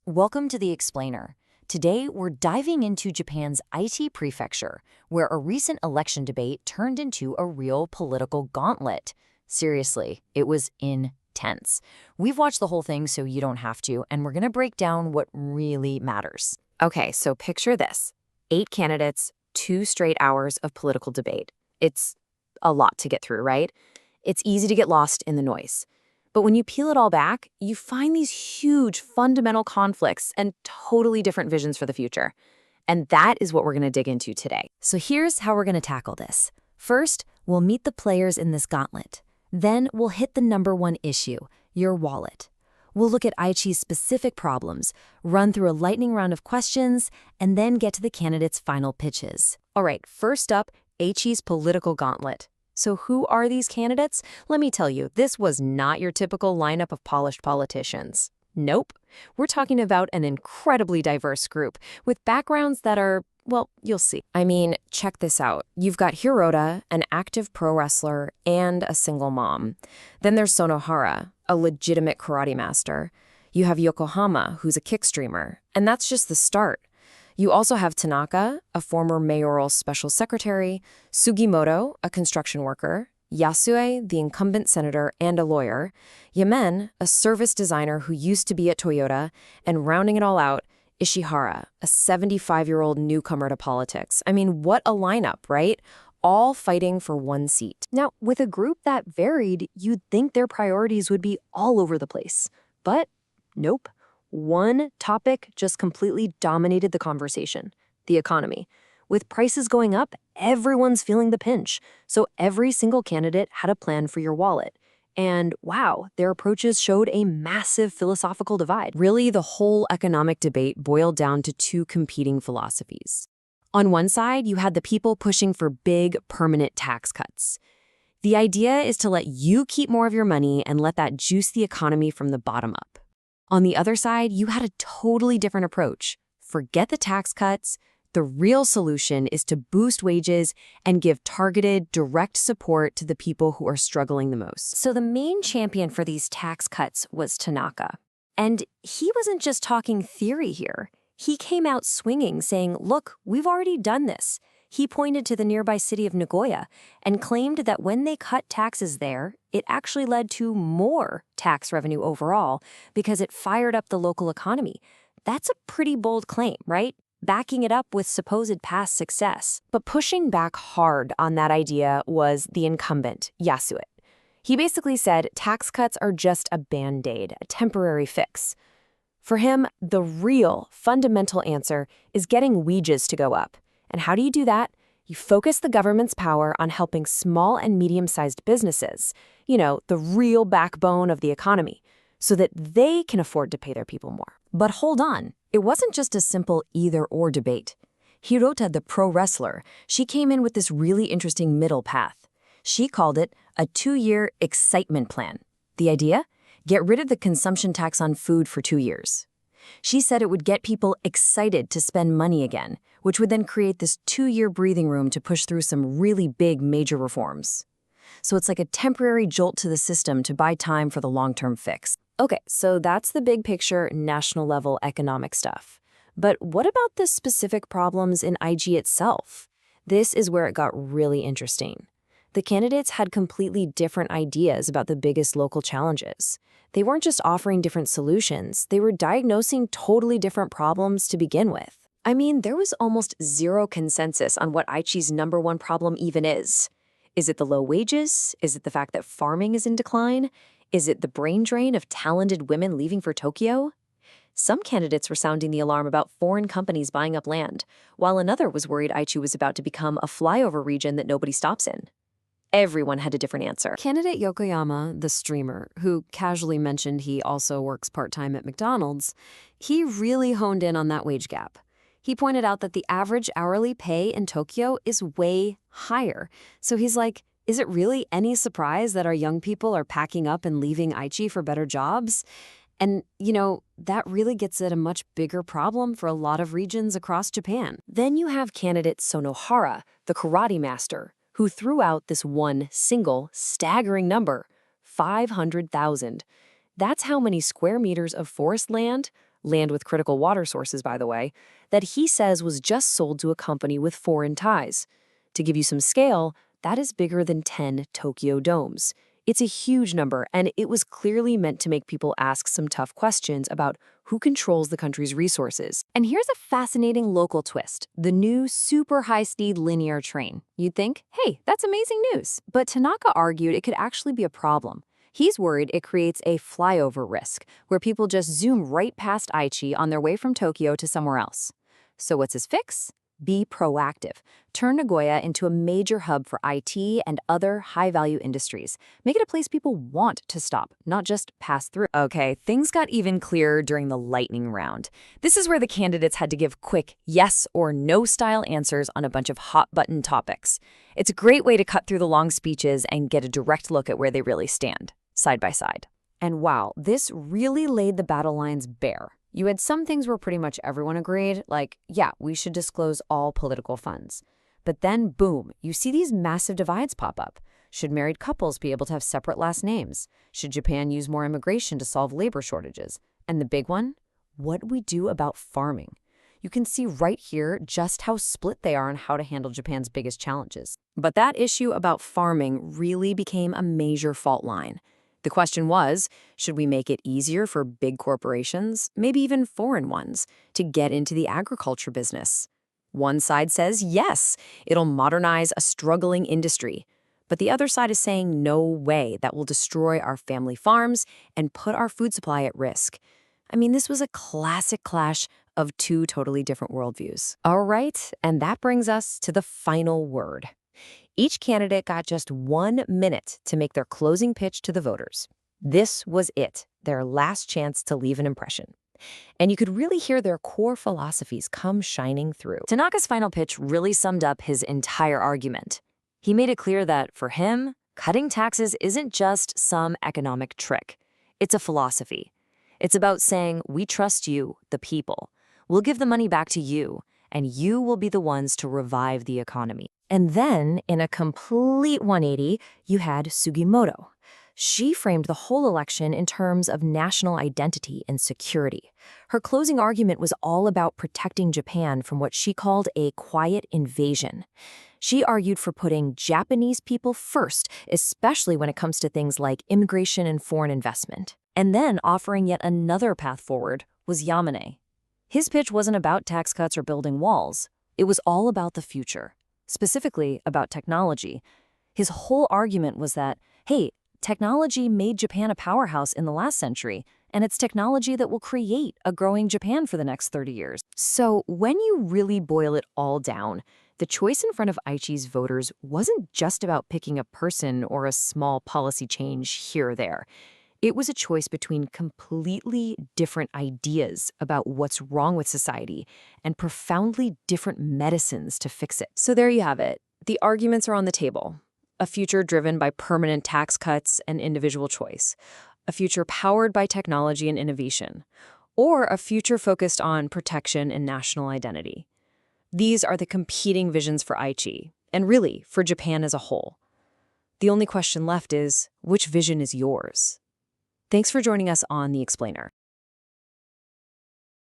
Welcome to the Explainer. Today, we're diving into Japan's Aichi prefecture, where a recent election debate turned into a real political gauntlet. Seriously, it was intense. We've watched the whole thing so you don't have to, and we're going to break down what really matters. Okay, so picture this. 8 candidates, 2 straight hours of political debate. It's a lot to get through, right? It's easy to get lost in the noise. But when you peel it all back, you find these huge fundamental conflicts and totally different visions for the future. And that is what we're going to dig into today. So here's how we're going to tackle this. First, we'll meet the players in this gauntlet. Then we'll hit the number one issue, your wallet. We'll look at Aichi's specific problems, run through a lightning round of questions, and then get to the candidates' final pitches. All right, first up, Aichi's political gauntlet. So who are these candidates? Let me tell you, this was not your typical lineup of polished politicians. Nope. We're talking about an incredibly diverse group with backgrounds that are, well, you'll see. I mean, check this out. You've got Hirota, an active pro wrestler and a single mom. Then there's Sonohara, a legitimate karate master. You have Yokohama, who's a kick streamer. And that's just the start. You also have Tanaka, a former mayoral special secretary, Sugimoto, a construction worker, Yasue, the incumbent senator and a lawyer, Yamen, a service designer who used to be at Toyota, and rounding it all out, Ishihara, a 75-year-old newcomer to politics. I mean, what a lineup, right? All fighting for one seat. Now, with a group that varied, you'd think their priorities would be all over the place. But nope. One topic just completely dominated the conversation: the economy. With prices going up, everyone's feeling the pinch. So every single candidate had a plan for your wallet. And wow, their approaches showed a massive philosophical divide. Really, the whole economic debate boiled down to 2 competing philosophies. On one side, you had the people pushing for big, permanent tax cuts. The idea is to let you keep more of your money and let that juice the economy from the bottom up. On the other side, you had a totally different approach. Forget the tax cuts. The real solution is to boost wages and give targeted, direct support to the people who are struggling the most. So the main champion for these tax cuts was Tanaka. And he wasn't just talking theory here. He came out swinging, saying, look, we've already done this. He pointed to the nearby city of Nagoya and claimed that when they cut taxes there, it actually led to more tax revenue overall because it fired up the local economy. That's a pretty bold claim, right? Backing it up with supposed past success. But pushing back hard on that idea was the incumbent, Yasue. He basically said tax cuts are just a band-aid, a temporary fix. For him, the real, fundamental answer is getting wages to go up. And how do you do that? You focus the government's power on helping small and medium-sized businesses, the real backbone of the economy, so that they can afford to pay their people more. But hold on, it wasn't just a simple either-or debate. Hirota, the pro wrestler, she came in with this really interesting middle path. She called it a 2-year excitement plan. The idea? Get rid of the consumption tax on food for 2 years. She said it would get people excited to spend money again, which would then create this 2-year breathing room to push through some really big major reforms. So it's like a temporary jolt to the system to buy time for the long-term fix. Okay, so that's the big picture, national-level economic stuff. But what about the specific problems in IG itself? This is where it got really interesting. The candidates had completely different ideas about the biggest local challenges. They weren't just offering different solutions, they were diagnosing totally different problems to begin with. I mean, there was almost zero consensus on what Aichi's number one problem even is. Is it the low wages? Is it the fact that farming is in decline? Is it the brain drain of talented women leaving for Tokyo? Some candidates were sounding the alarm about foreign companies buying up land, while another was worried Aichi was about to become a flyover region that nobody stops in. Everyone had a different answer. Candidate Yokoyama, the streamer, who casually mentioned he also works part-time at McDonald's, he really honed in on that wage gap. He pointed out that the average hourly pay in Tokyo is way higher. So he's like, is it really any surprise that our young people are packing up and leaving Aichi for better jobs? And, that really gets at a much bigger problem for a lot of regions across Japan. Then you have candidate Sonohara, the karate master, who threw out this one single, staggering number, 500,000. That's how many square meters of forest land, land with critical water sources, by the way, that he says was just sold to a company with foreign ties. To give you some scale, that is bigger than 10 Tokyo domes. It's a huge number, and it was clearly meant to make people ask some tough questions about who controls the country's resources. And here's a fascinating local twist, the new super high-speed linear train. You'd think, hey, that's amazing news. But Tanaka argued it could actually be a problem. He's worried it creates a flyover risk, where people just zoom right past Aichi on their way from Tokyo to somewhere else. So what's his fix? Be proactive. Turn Nagoya into a major hub for IT and other high-value industries. Make it a place people want to stop, not just pass through. Okay, things got even clearer during the lightning round. This is where the candidates had to give quick yes or no style answers on a bunch of hot-button topics. It's a great way to cut through the long speeches and get a direct look at where they really stand, side by side. And wow, this really laid the battle lines bare. You had some things where pretty much everyone agreed, like, yeah, we should disclose all political funds. But then, boom, you see these massive divides pop up. Should married couples be able to have separate last names? Should Japan use more immigration to solve labor shortages? And the big one? What do we do about farming? You can see right here just how split they are on how to handle Japan's biggest challenges. But that issue about farming really became a major fault line. The question was, should we make it easier for big corporations, maybe even foreign ones, to get into the agriculture business? One side says yes, it'll modernize a struggling industry. But the other side is saying no way, that will destroy our family farms and put our food supply at risk. I mean, this was a classic clash of two totally different worldviews. All right, and that brings us to the final word. Each candidate got just 1 minute to make their closing pitch to the voters. This was it, their last chance to leave an impression. And you could really hear their core philosophies come shining through. Tanaka's final pitch really summed up his entire argument. He made it clear that, for him, cutting taxes isn't just some economic trick. It's a philosophy. It's about saying, we trust you, the people. We'll give the money back to you, and you will be the ones to revive the economy. And then, in a complete 180, you had Sugimoto. She framed the whole election in terms of national identity and security. Her closing argument was all about protecting Japan from what she called a quiet invasion. She argued for putting Japanese people first, especially when it comes to things like immigration and foreign investment. And then offering yet another path forward was Yamane. His pitch wasn't about tax cuts or building walls. It was all about the future. Specifically about technology. His whole argument was that, hey, technology made Japan a powerhouse in the last century, and it's technology that will create a growing Japan for the next 30 years. So when you really boil it all down, the choice in front of Aichi's voters wasn't just about picking a person or a small policy change here or there. It was a choice between completely different ideas about what's wrong with society and profoundly different medicines to fix it. So there you have it. The arguments are on the table. A future driven by permanent tax cuts and individual choice. A future powered by technology and innovation. Or a future focused on protection and national identity. These are the competing visions for Aichi, and really for Japan as a whole. The only question left is, which vision is yours? Thanks for joining us on The Explainer.